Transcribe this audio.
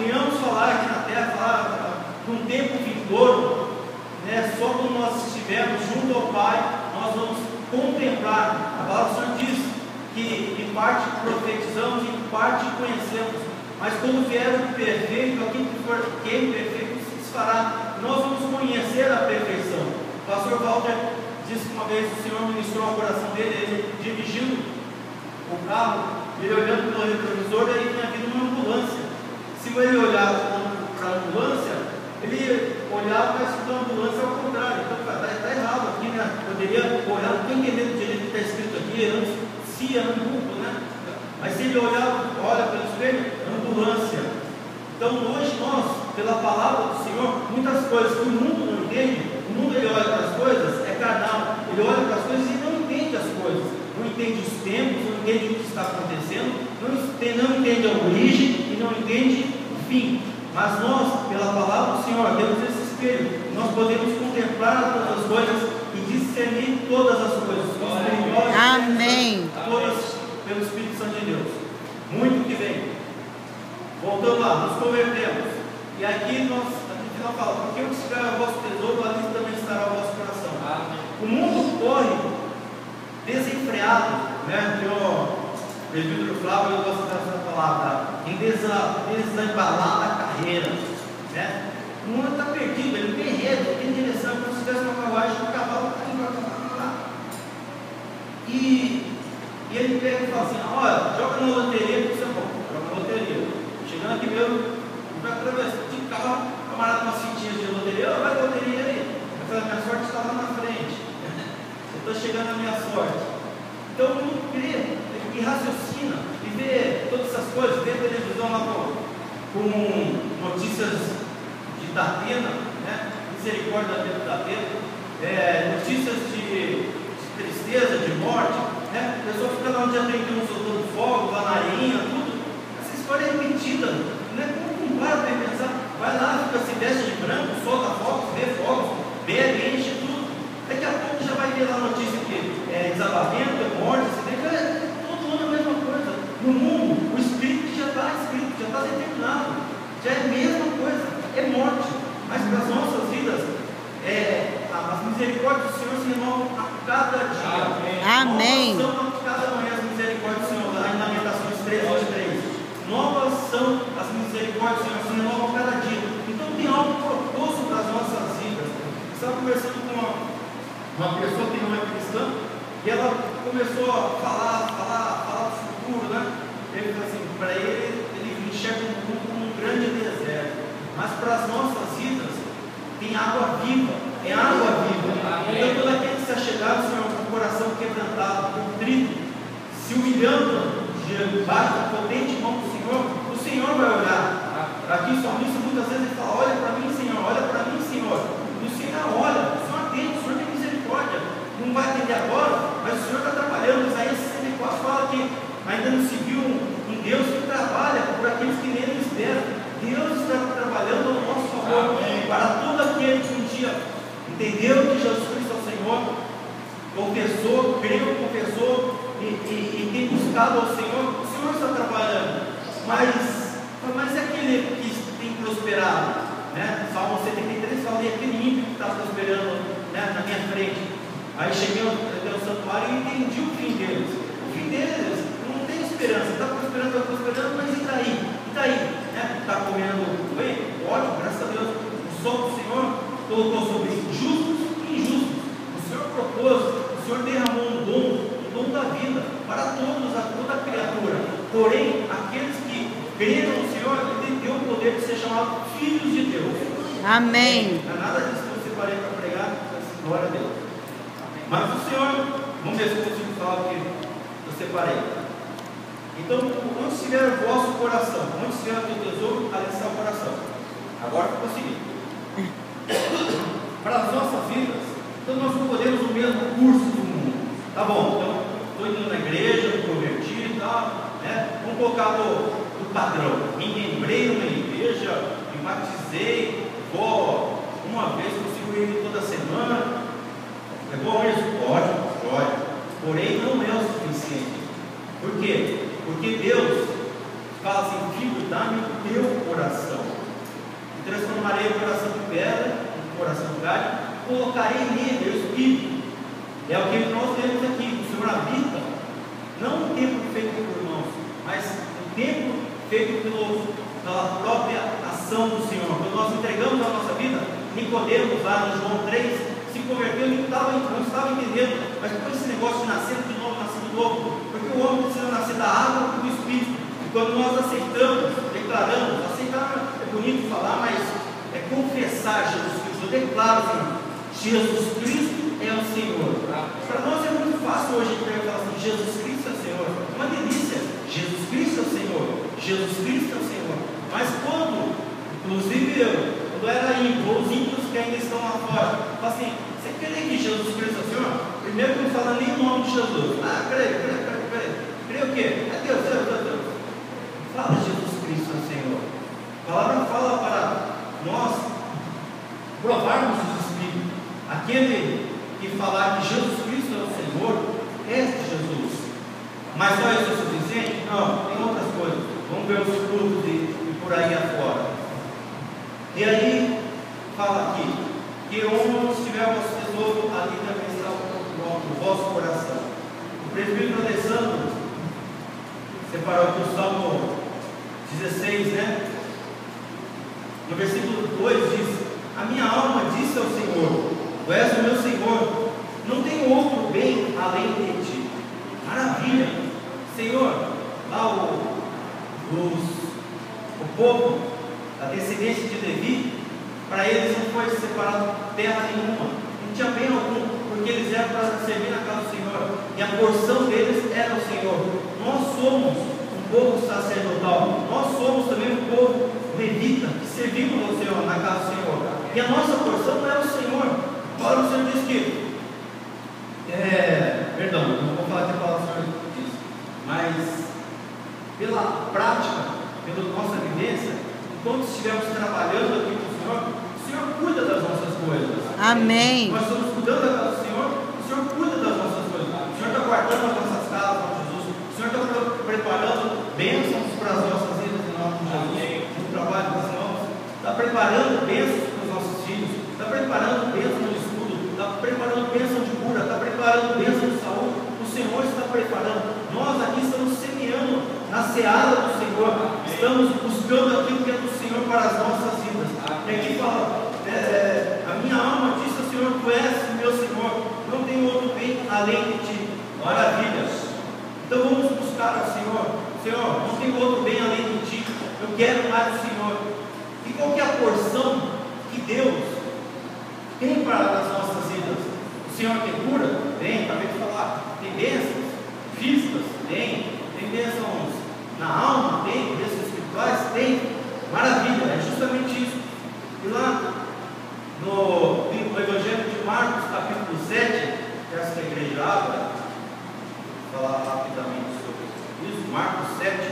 venhamos falar aqui na terra, falar de um tempo vindouro, né? Só quando nós estivermos junto ao Pai, nós vamos contemplar. A palavra do Senhor diz que em parte profetizamos, em parte conhecemos, mas quando vier o perfeito, aquele que for perfeito se fará. Nós vamos conhecer a perfeição. O pastor Walter disse que uma vez o Senhor ministrou ao coração dele, ele dirigindo o carro, ele olhando pelo retrovisor, aí tinha vindo uma ambulância. Se ele olhava para a ambulância, ele olhava para a ambulância ao contrário. Então está errado aqui, né? Poderia olhar, não estou entendendo direito o que está escrito aqui, antes se ambulância, né? Mas se ele olha pelo espelho, ambulância. Então hoje nós, pela palavra do Senhor, muitas coisas que o mundo não entende, o mundo ele olha para as coisas, é carnal, ele olha para as coisas e não entende as coisas, não entende os tempos, não entende o que está acontecendo, não entende a origem e não entende o fim. Mas nós, pela palavra do Senhor, temos esse espelho, nós podemos contemplar todas as coisas e discernir todas as coisas. Amém. Todas pelo Espírito Santo de Deus. Muito que vem. Voltando lá, nos convertemos. E aqui no final fala, porque onde estiver o vosso tesouro, ali também estará o vosso coração. O mundo corre desenfreado, né? O presbítero Flávio, eu gosto dessa palavra, em desembalar a carreira, né? O mundo está perdido, ele não tem rede, não tem direção, como se tivesse uma carruagem, um cavalo está indo lá. E ele pega e fala assim, olha, joga na loteria que você é bom, joga na loteria. Chegando aqui mesmo, vai atravessar, tinha um carro, camarada, umas fitinhas de loteria, vai na loteria aí. Eu falei, minha sorte está lá na frente, eu estou chegando na minha sorte. Então o mundo crê e raciocina e vê todas essas coisas, vê a televisão lá com notícias de Datena, né? Misericórdia da vida da Datena, notícias de tristeza, de morte, né? A pessoa fica lá no dia 31 soltando fogo, lá na areinha, tudo. Essa história é repetida, né? Como para pensar, vai lá, fica se veste de branco, solta fogos, bebe, enche tudo. Daqui a pouco já vai ver lá a notícia que é desabamento, é morte, todo ano a mesma coisa. No mundo, o Espírito já está escrito, já está determinado, já é a mesma coisa, é morte. Mas para as nossas vidas, as misericórdias do Senhor se renovam a cada dia. Amém. Novas são a cada manhã as misericórdias do Senhor, lá em Lamentações 3:23. Novas são as misericórdias do Senhor, se renovam a cada dia. Então tem algo proposto para as nossas vidas. Eu estava conversando com uma pessoa que não é cristã, e ela começou a falar do futuro, né? Ele falou assim, para ele enxerga o mundo como um grande deserto, mas para as nossas vidas tem água viva, é água viva. Então todo aquele que se achegar ao Senhor com o coração quebrantado, contrito, se humilhando debaixo da potente mão do Senhor vai olhar. Aqui o salmista muitas vezes ele fala, olha para mim, Senhor, olha para mim, Senhor. E o Senhor olha, o Senhor atende, o Senhor tem misericórdia. Não vai atender agora, mas o Senhor está trabalhando. Isaías 64 fala que ainda não se viu um Deus que trabalha por aqueles que nele esperam. Deus está trabalhando ao nosso favor. Para todo aquele que um dia entendeu que Jesus Cristo é o Senhor, confessou, creu, confessou e tem buscado ao Senhor, o Senhor está trabalhando. Mas é aquele que tem prosperado, né? Salmo 73 fala, e aquele ímpio que está prosperando, né, na minha frente. Aí cheguei até o santuário e entendi o fim deles. O fim deles não tem esperança, está prosperando, mas e daí? E daí? Né? Está comendo bem? Ótimo, graças a Deus. O sol do Senhor colocou sobre justos e injustos. O Senhor propôs, o Senhor derramou um dom da vida para todos, a toda criatura. Porém, aqueles que creram no Senhor, ele deu o poder de ser chamado filhos de Deus. Amém. Não é nada disso que eu separei para pregar, mas glória a Deus. Mas o Senhor, vamos ver se eu consigo falar o que eu separei. Então, onde estiver o vosso coração, onde estiver o teu tesouro, ali está o coração. Agora ficou o seguinte: para as nossas vidas, então nós não podemos o mesmo curso do mundo. Tá bom, então estou indo na igreja, me converti e tal, né? Vamos colocar do padrão. Me lembrei numa igreja, me batizei, vou uma vez, consigo ir toda semana. É bom isso? Ótimo, jóia. Porém, não é o suficiente. Por quê? Porque Deus fala assim, filho, dá-me o teu coração. pedra, um coração de carne, colocarei nele o Espírito. É o que nós vemos aqui. O Senhor habita, não um templo feito por mãos, mas um templo feito pela própria ação do Senhor. Quando nós entregamos a nossa vida, Nicodemos, lá no João 3, se converteu e não estava entendendo, mas por esse negócio de nascer de novo, porque o homem precisa nascer da água e do Espírito. E quando nós aceitamos, declaramos, aceitar é bonito falar, mas é confessar Jesus Cristo. Eu declaro, Senhor, Jesus Cristo é o Senhor. Para nós é muito fácil hoje falar assim, Jesus Cristo é o Senhor. É uma delícia. Jesus Cristo é o Senhor. Jesus Cristo é o Senhor. Mas quando, inclusive quando era ímpio, os ímpios que ainda estão lá fora, falam assim, você crê que Jesus Cristo é o Senhor? Primeiro que não fala nem o nome de Jesus. Creio. Creio o quê? É Deus. Fala Jesus Cristo é o Senhor. A palavra fala para nós provarmos o Espírito. Aquele que falar que Jesus Cristo é o Senhor, é Jesus. Mas só isso é suficiente? Não, tem outras coisas. Vamos ver os frutos e por aí afora. E aí, fala aqui, que onde estiver o vosso tesouro, ali também está o vosso coração. O presbítero Alessandro separou aqui o Salmo 16, né? No versículo 2 diz: a minha alma disse ao Senhor, tu és o meu Senhor, não tenho outro bem além de ti. Maravilha! Senhor, lá o povo da descendência de Levi, para eles não foi separado terra nenhuma, não tinha bem algum, porque eles eram para servir na casa do Senhor, e a porção deles era o Senhor. Nós somos um povo sacerdotal, nós somos também um povo levita, que servimos ao Senhor, na casa do Senhor, e a nossa porção é o Senhor. Agora o Senhor diz que, perdão, não vou falar que a palavra do Senhor diz, mas pela prática, pela nossa vivência, enquanto estivermos trabalhando aqui com o Senhor cuida das nossas coisas. Amém. Nós estamos cuidando da casa do o Senhor cuida das nossas coisas. O Senhor está guardando as nossas casas, Jesus. O Senhor está preparando bênçãos para as nossas vidas em nome de Jesus. No trabalho das mãos, está preparando bênçãos para os nossos filhos, está preparando bênçãos no estudo, está preparando bênção de cura, está preparando bênção de saúde. O Senhor está preparando. Nós aqui estamos semeando na seara do Senhor, estamos buscando aquilo que é do Senhor para as nossas vidas. E aqui fala, a minha alma disse ao Senhor, tu és o meu Senhor, não tenho outro bem além de ti. Maravilhas. Então vamos buscar ao Senhor, não tenho outro bem além de ti, eu quero mais o Senhor. E qual que é a porção que Deus tem para as nossas vidas? O Senhor tem cura? Tem, acabei de falar. Tem bênçãos físicas? Tem bênçãos na alma? Tem bênçãos espirituais? Tem. Maravilha, é justamente isso. E lá no Evangelho de Marcos, capítulo 7, essa que a igreja abre, vou falar rapidamente sobre isso. Marcos 7,